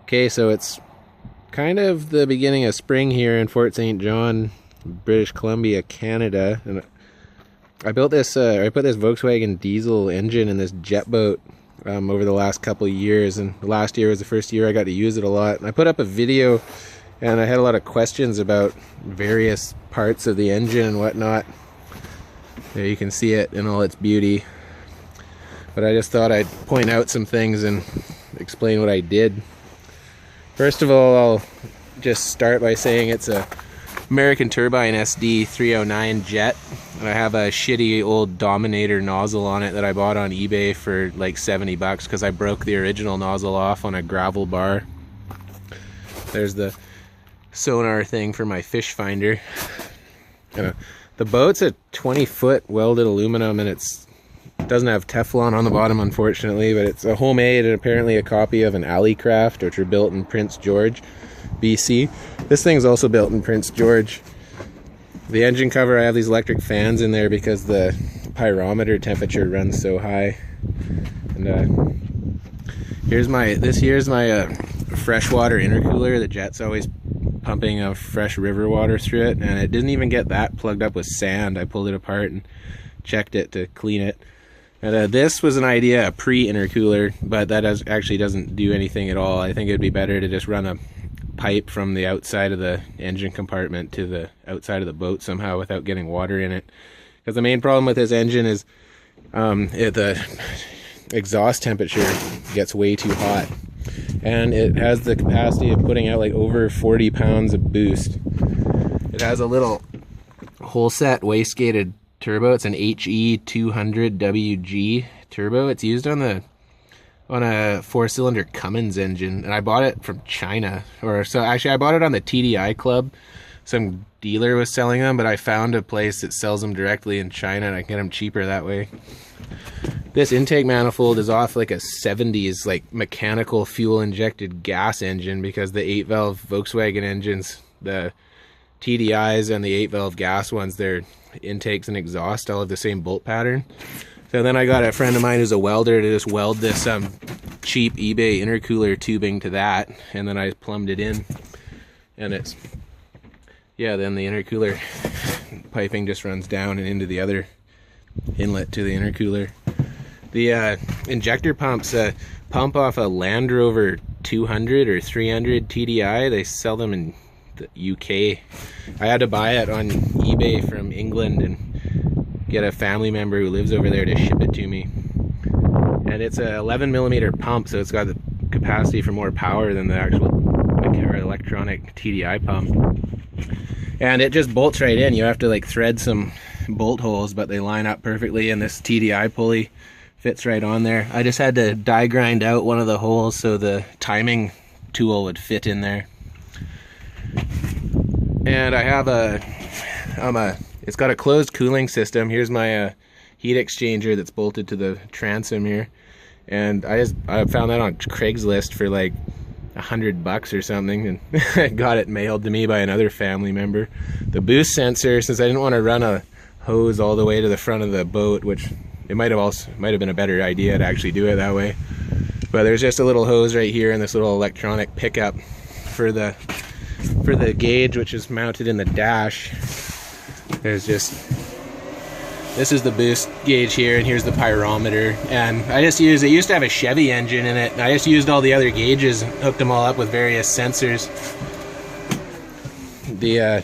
Okay, so it's kind of the beginning of spring here in Fort St. John, British Columbia, Canada, and I built this. I put this Volkswagen diesel engine in this jet boat over the last couple of years, and last year was the first year I got to use it a lot. And I put up a video, and I had a lot of questions about various parts of the engine and whatnot. There you can see it in all its beauty. But I just thought I'd point out some things and explain what I did. First of all, I'll just start by saying it's a American Turbine SD 309 jet, and I have a shitty old Dominator nozzle on it that I bought on eBay for like 70 bucks because I broke the original nozzle off on a gravel bar. There's the sonar thing for my fish finder. The boat's a 20-foot welded aluminum, and it doesn't have Teflon on the bottom, unfortunately, but it's a homemade and apparently a copy of an Alleycraft, which are built in Prince George, BC. This thing's also built in Prince George. The engine cover, I have these electric fans in there because the pyrometer temperature runs so high. And here's my freshwater intercooler. The jet's always pumping fresh river water through it, and it didn't even get that plugged up with sand. I pulled it apart and checked it to clean it. And this was an idea, a pre-intercooler, but that actually doesn't do anything at all. I think it'd be better to just run a pipe from the outside of the engine compartment to the outside of the boat somehow without getting water in it. Because the main problem with this engine is the exhaust temperature gets way too hot. And it has the capacity of putting out like over 40 pounds of boost. It has a little whole set wastegated turbo. It's an HE200WG turbo. It's used on a 4-cylinder Cummins engine, and I bought it from China. Actually I bought it on the TDI Club. Some dealer was selling them, but I found a place that sells them directly in China, and I can get them cheaper that way. This intake manifold is off like a 70s like mechanical fuel injected gas engine, because the 8-valve Volkswagen engines, the TDIs and the 8-valve gas ones, their intakes and exhaust all have the same bolt pattern. So then I got a friend of mine who's a welder to just weld this cheap eBay intercooler tubing to that, and then I plumbed it in, and then the intercooler piping just runs down and into the other inlet to the intercooler. The injector pumps pump off a Land Rover 200 or 300 TDI. They sell them in the UK. I had to buy it on eBay from England and get a family member who lives over there to ship it to me. And it's a 11mm pump, so it's got the capacity for more power than the actual electronic TDI pump. And it just bolts right in. You have to like thread some bolt holes, but they line up perfectly, and this TDI pulley fits right on there. I just had to die grind out one of the holes so the timing tool would fit in there. And I have it's got a closed cooling system. Here's my heat exchanger that's bolted to the transom here, and I found that on Craigslist for like $100 or something, and I got it mailed to me by another family member. The boost sensor, since I didn't want to run a hose all the way to the front of the boat, which it might have been a better idea to actually do it that way, but there's just a little hose right here and this little electronic pickup for the gauge, which is mounted in the dash. This is the boost gauge here, and here's the pyrometer. And it used to have a Chevy engine in it, and I just used all the other gauges and hooked them all up with various sensors. The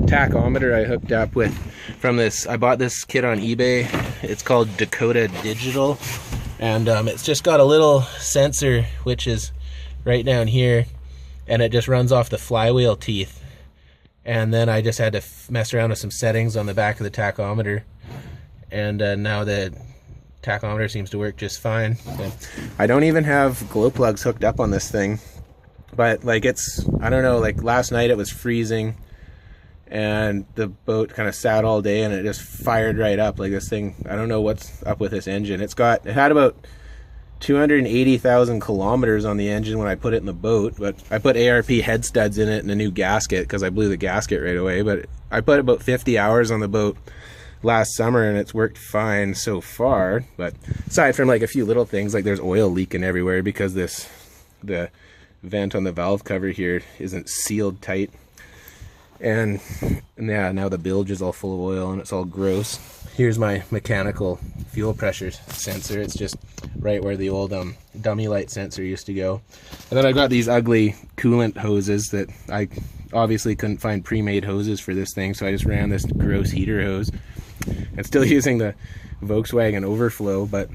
tachometer I hooked up with I bought this kit on eBay. It's called Dakota Digital, and it's just got a little sensor which is right down here, and it just runs off the flywheel teeth. And then I just had to mess around with some settings on the back of the tachometer, and now the tachometer seems to work just fine. I don't even have glow plugs hooked up on this thing, but like I don't know, like last night it was freezing and the boat kind of sat all day and it just fired right up. Like this thing, I don't know what's up with this engine. It had about 280,000 kilometers on the engine when I put it in the boat, but I put ARP head studs in it and a new gasket because I blew the gasket right away. But I put about 50 hours on the boat last summer and it's worked fine so far. But aside from like a few little things, like there's oil leaking everywhere because this the vent on the valve cover here isn't sealed tight. And yeah, now the bilge is all full of oil and it's all gross. Here's my mechanical fuel pressure sensor. It's just right where the old dummy light sensor used to go. And then I got these ugly coolant hoses that I obviously couldn't find pre-made hoses for this thing, so I just ran this gross heater hose. I'm still using the Volkswagen Overflow, but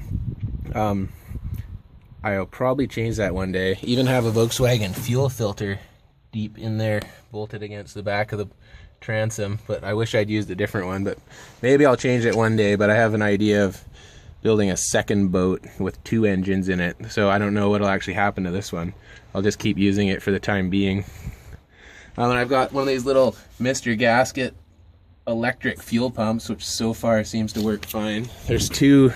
I'll probably change that one day. Even have a Volkswagen fuel filter deep in there, bolted against the back of the transom, but I wish I'd used a different one, but maybe I'll change it one day. But I have an idea of building a second boat with 2 engines in it, so I don't know what'll actually happen to this one. I'll just keep using it for the time being. And I've got one of these little Mr. Gasket electric fuel pumps, which so far seems to work fine. There's two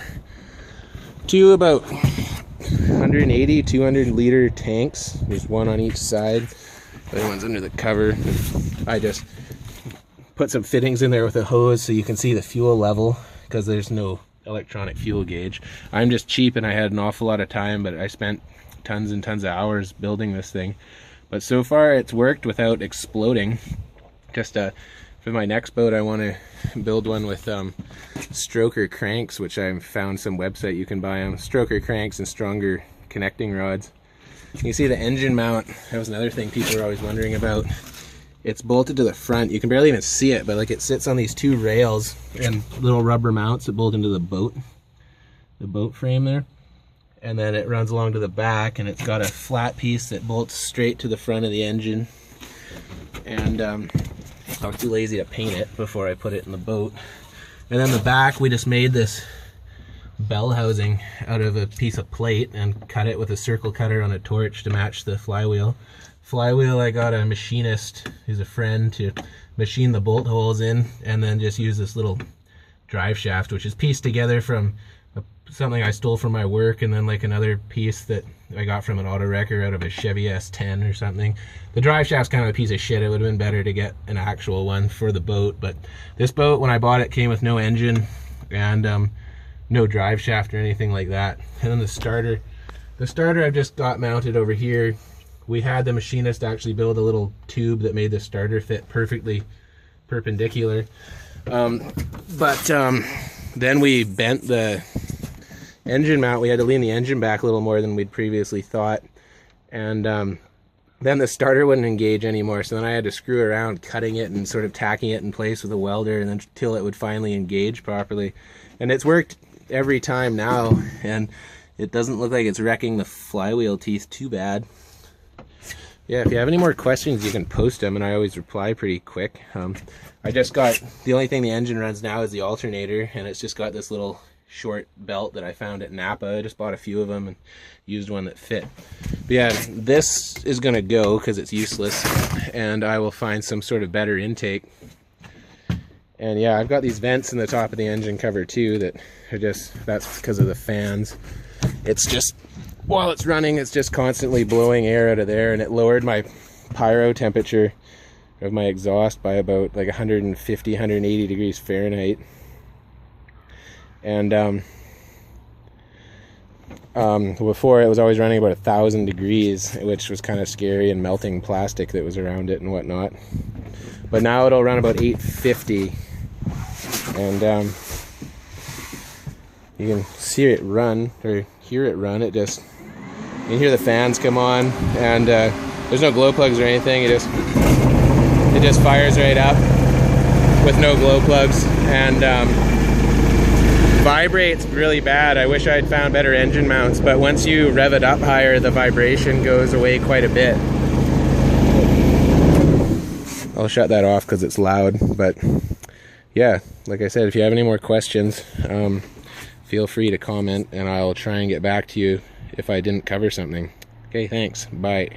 about 180, 200 liter tanks. There's one on each side. The other one's under the cover. I just put some fittings in there with a hose so you can see the fuel level, because there's no electronic fuel gauge. I'm just cheap and I had an awful lot of time, but I spent tons and tons of hours building this thing. But so far it's worked without exploding. Just for my next boat I want to build one with stroker cranks, which I found some website you can buy them. Stroker cranks and stronger connecting rods. You can see the engine mount. That was another thing people were always wondering about. It's bolted to the front. You can barely even see it, but like it sits on these 2 rails and little rubber mounts that bolt into the boat frame there. And then it runs along to the back, and it's got a flat piece that bolts straight to the front of the engine. And I was too lazy to paint it before I put it in the boat. And then the back, we just made this bell housing out of a piece of plate and cut it with a circle cutter on a torch to match the flywheel. I got a machinist who's a friend to machine the bolt holes in, and then just use this little drive shaft, which is pieced together from something I stole from my work, and then like another piece that I got from an auto wrecker out of a Chevy S10 or something. The drive shaft's kind of a piece of shit. It would have been better to get an actual one for the boat, but this boat, when I bought it, came with no engine and no drive shaft or anything like that. And then the starter I've just got mounted over here. We had the machinist actually build a little tube that made the starter fit perfectly perpendicular. Then we bent the engine mount. We had to lean the engine back a little more than we'd previously thought. And then the starter wouldn't engage anymore, so then I had to screw around cutting it and sort of tacking it in place with a welder, and then until it would finally engage properly. And it's worked every time now, and it doesn't look like it's wrecking the flywheel teeth too bad. Yeah, if you have any more questions, you can post them, and I always reply pretty quick. I just got, the only thing the engine runs now is the alternator, and it's just got this little short belt that I found at Napa. I just bought a few of them and used one that fit. But yeah, this is gonna go because it's useless, and I will find some sort of better intake. And yeah, I've got these vents in the top of the engine cover too that are just, that's because of the fans. It's just, while it's running, it's just constantly blowing air out of there, and it lowered my pyro temperature of my exhaust by about like 150, 180 degrees Fahrenheit. And before it was always running about 1,000 degrees, which was kind of scary, and melting plastic that was around it and whatnot. But now it'll run about 850, and you can see it run, or hear it run. It just, you can hear the fans come on, and there's no glow plugs or anything. It just fires right up with no glow plugs, and vibrates really bad. I wish I'd found better engine mounts, but once you rev it up higher, the vibration goes away quite a bit. I'll shut that off because it's loud, but yeah, like I said, if you have any more questions, feel free to comment, and I'll try and get back to you if I didn't cover something. Okay, thanks. Bye.